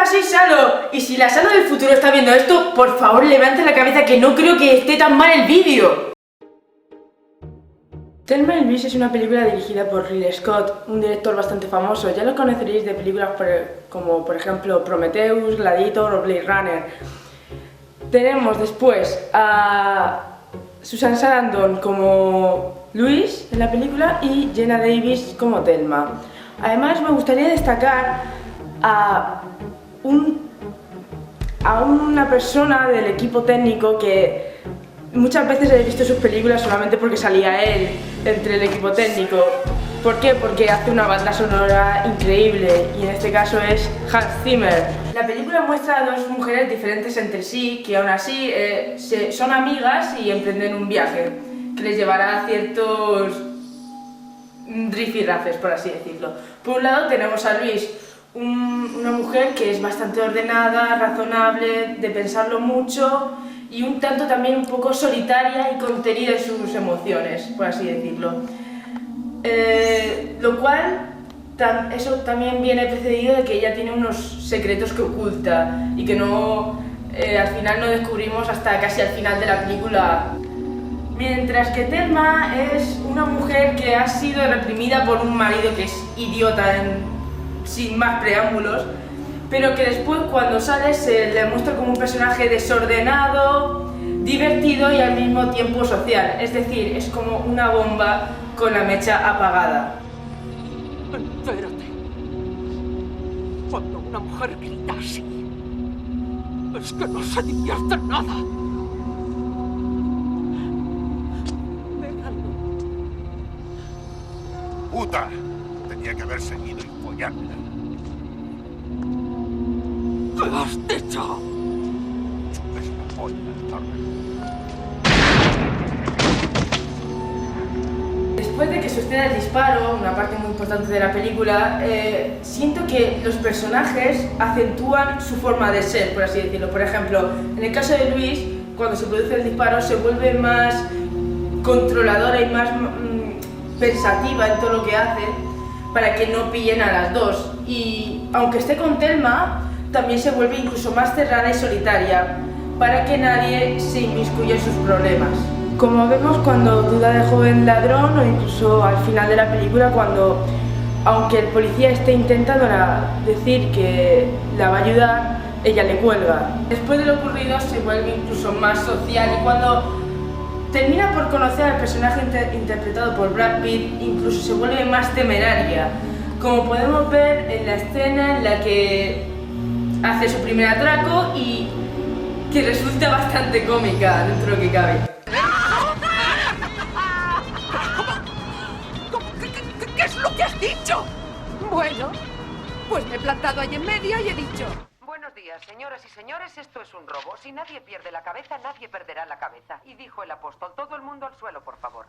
Hola, soy Salo. Y si la Salo del futuro está viendo esto, por favor levante la cabeza que no creo que esté tan mal el vídeo. Thelma y Louise es una película dirigida por Ridley Scott, un director bastante famoso. Ya lo conoceréis de películas como por ejemplo Prometheus, Gladiator o Blade Runner. Tenemos después a Susan Sarandon como Louise en la película y Jenna Davis como Thelma. Además me gustaría destacar a una persona del equipo técnico que muchas veces he visto sus películas solamente porque salía él entre el equipo técnico. ¿Por qué? Porque hace una banda sonora increíble y en este caso es Hans Zimmer. La película muestra a dos mujeres diferentes entre sí que aún así son amigas y emprenden un viaje que les llevará a ciertos rifirrafes, por así decirlo. Por un lado tenemos a Louise, una mujer que es bastante ordenada, razonable, de pensarlo mucho y un tanto también un poco solitaria y contenida en sus emociones, por así decirlo. Lo cual, eso también viene precedido de que ella tiene unos secretos que oculta y que al final no descubrimos hasta casi al final de la película. Mientras que Thelma es una mujer que ha sido reprimida por un marido que es idiota sin más preámbulos, pero que después cuando sale se le muestra como un personaje desordenado, divertido y al mismo tiempo social. Es decir, es como una bomba con la mecha apagada. Entérate. Cuando una mujer grita así, es que no se divierte en nada. Déjalo. ¡Puta! Tenía que haber seguido y follármela. ¿Qué has dicho? Chupes la polla, Torre. Después de que suceda el disparo, una parte muy importante de la película, siento que los personajes acentúan su forma de ser, por así decirlo. Por ejemplo, en el caso de Louise, cuando se produce el disparo, se vuelve más controladora y más pensativa en todo lo que hace para que no pillen a las dos. Y aunque esté con Thelma, también se vuelve incluso más cerrada y solitaria para que nadie se inmiscuya en sus problemas. Como vemos cuando duda de joven ladrón o incluso al final de la película cuando, aunque el policía esté intentando decir que la va a ayudar, ella le cuelga. Después de lo ocurrido se vuelve incluso más social y cuando termina por conocer al personaje interpretado por Brad Pitt, incluso se vuelve más temeraria, como podemos ver en la escena en la que hace su primer atraco y que resulta bastante cómica dentro de lo que cabe. ¿Qué es lo que has dicho? Bueno, pues me he plantado ahí en medio y he dicho: Buenos días, señoras y señores, esto es un robo. Si nadie pierde la cabeza, nadie perderá la cabeza. Y dijo el apóstol: todo el mundo al suelo, por favor.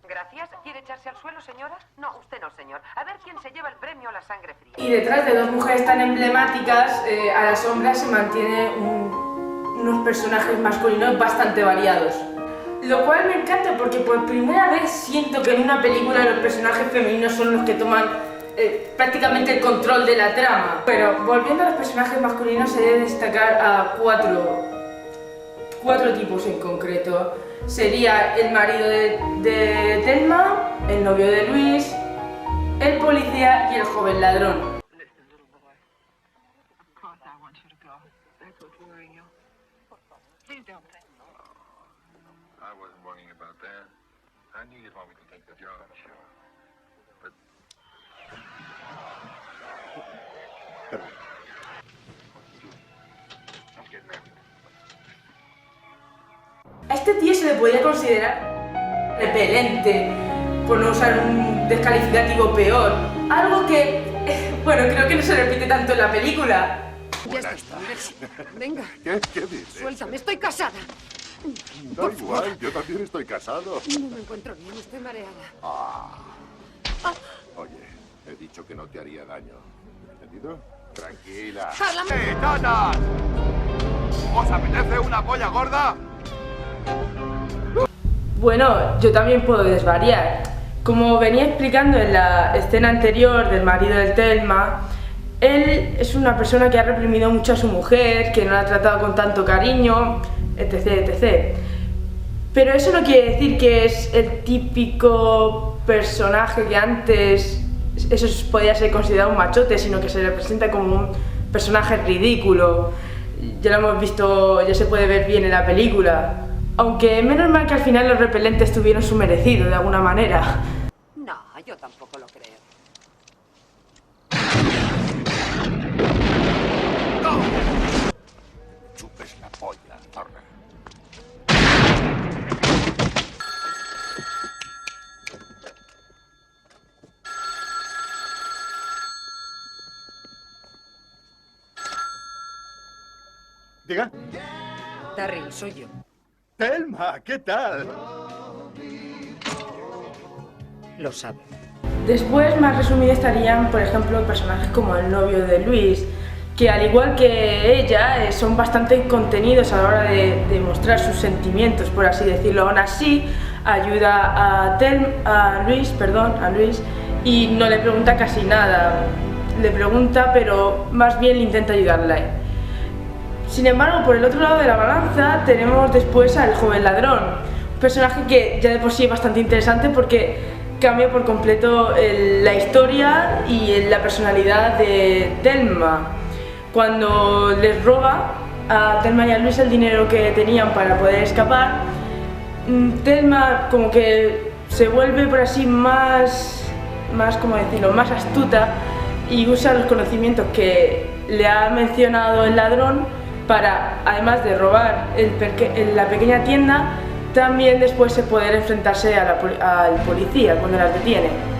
Gracias. ¿Quiere echarse al suelo, señora? No, usted no, señor. A ver quién se lleva el premio a la sangre fría. Y detrás de dos mujeres tan emblemáticas, a la sombra se mantiene unos personajes masculinos bastante variados. Lo cual me encanta porque por primera vez siento que en una película los personajes femeninos son los que toman prácticamente el control de la trama. Pero volviendo a los personajes masculinos se debe destacar a cuatro tipos en concreto. Sería el marido de Thelma, el novio de Louise, el policía y el joven ladrón. I wasn't worrying about that. I knew you'd want me to take the job, sure. But... I'm getting married. A este tío se le podía considerar repelente, por no usar un descalificativo peor. Algo que, bueno, creo que no se repite tanto en la película. Ya está. Venga, ¿Qué dices? suéltame, estoy casada. Da igual, yo también estoy casado. No me encuentro bien, estoy mareada. Oye, he dicho que no te haría daño. ¿Entendido? Tranquila. Harlan. ¡Totas! ¿Os apetece una polla gorda? Bueno, yo también puedo desvariar. Como venía explicando en la escena anterior del marido de Thelma, Él es una persona que ha reprimido mucho a su mujer, que no la ha tratado con tanto cariño, etc, etc. Pero eso no quiere decir que es el típico personaje que antes eso podía ser considerado un machote, sino que se representa como un personaje ridículo. Ya lo hemos visto, ya se puede ver bien en la película. Aunque menos mal que al final los repelentes tuvieron su merecido de alguna manera. No, yo tampoco lo creo. Chupes la polla, zorra. Diga. Darryl, soy yo. Thelma, ¿qué tal? Lo sabe. Después, más resumido, estarían, por ejemplo, personajes como el novio de Luis, que al igual que ella, son bastante contenidos a la hora de mostrar sus sentimientos, por así decirlo. Aún así, ayuda a Luis, y no le pregunta casi nada. Le pregunta, pero más bien le intenta ayudarle. Sin embargo, por el otro lado de la balanza, tenemos después al joven ladrón, un personaje que ya de por sí es bastante interesante porque cambia por completo la historia y la personalidad de Thelma. Cuando les roba a Thelma y a Luis el dinero que tenían para poder escapar, Thelma como que se vuelve por así más ¿cómo decirlo?, más astuta y usa los conocimientos que le ha mencionado el ladrón para, además de robar la pequeña tienda, también después poder enfrentarse al policía cuando las detiene.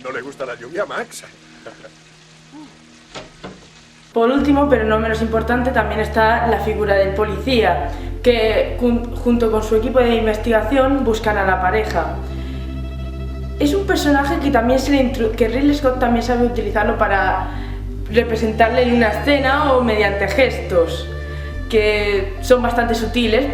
¿No le gusta la lluvia, Max? Por último, pero no menos importante, también está la figura del policía, que junto con su equipo de investigación buscan a la pareja. Es un personaje que también que Ridley Scott también sabe utilizarlo para representarle en una escena o mediante gestos, que son bastante sutiles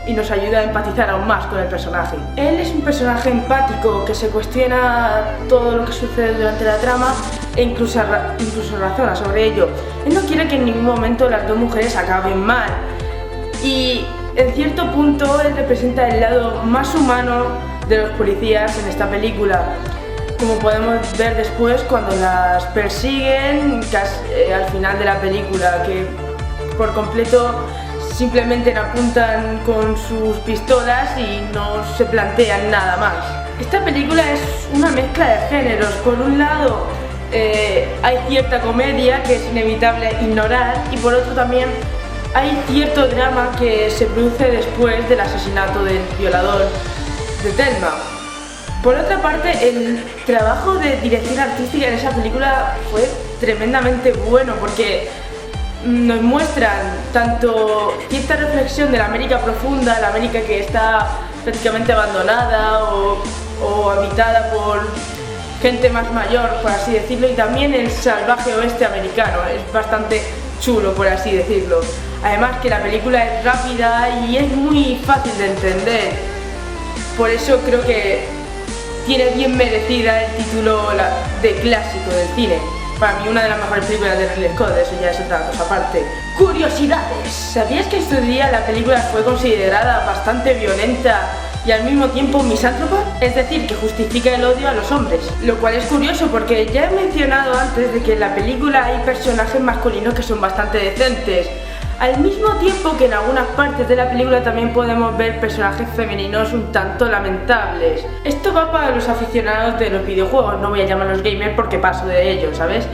y nos ayuda a empatizar aún más con el personaje. Él es un personaje empático que se cuestiona todo lo que sucede durante la trama e incluso razona sobre ello. Él no quiere que en ningún momento las dos mujeres acaben mal y en cierto punto él representa el lado más humano de los policías en esta película, como podemos ver después cuando las persiguen al final de la película, que por completo simplemente apuntan con sus pistolas y no se plantean nada más. Esta película es una mezcla de géneros. Por un lado hay cierta comedia que es inevitable ignorar y por otro también hay cierto drama que se produce después del asesinato del violador de Thelma. Por otra parte, el trabajo de dirección artística en esa película fue tremendamente bueno porque nos muestran tanto cierta reflexión de la América profunda, la América que está prácticamente abandonada o habitada por gente más mayor, por así decirlo, y también el salvaje oeste americano. Es bastante chulo, por así decirlo. Además que la película es rápida y es muy fácil de entender. Por eso creo que tiene bien merecida el título de clásico del cine. Para mí una de las mejores películas de Ridley Scott, eso ya es otra cosa aparte. ¡Curiosidades! ¿Sabías que en su día la película fue considerada bastante violenta y al mismo tiempo misántropa? Es decir, que justifica el odio a los hombres. Lo cual es curioso porque ya he mencionado antes de que en la película hay personajes masculinos que son bastante decentes. Al mismo tiempo que en algunas partes de la película también podemos ver personajes femeninos un tanto lamentables. Esto va para los aficionados de los videojuegos, no voy a llamarlos gamers porque paso de ellos, ¿sabes?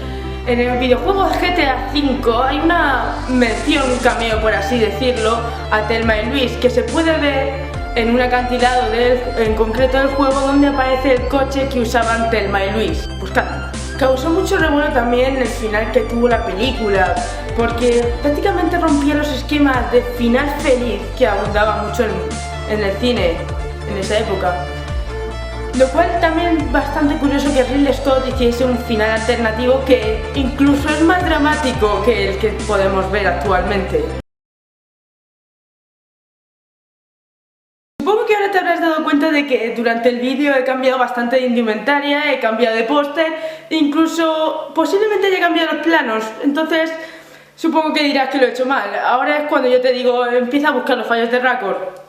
En el videojuego GTA V hay una mención, un cameo por así decirlo, a Thelma y Luis, que se puede ver en un acantilado en concreto del juego donde aparece el coche que usaban Thelma y Luis. Buscadlo. Causó mucho revuelo también el final que tuvo la película, porque prácticamente rompía los esquemas de final feliz que abundaba mucho en el cine en esa época. Lo cual también bastante curioso que Ridley Scott hiciese un final alternativo que incluso es más dramático que el que podemos ver actualmente. Supongo que ahora te habrás dado cuenta de que durante el vídeo he cambiado bastante de indumentaria, he cambiado de póster, incluso posiblemente haya cambiado los planos, entonces supongo que dirás que lo he hecho mal. Ahora es cuando yo te digo, empieza a buscar los fallos de récord.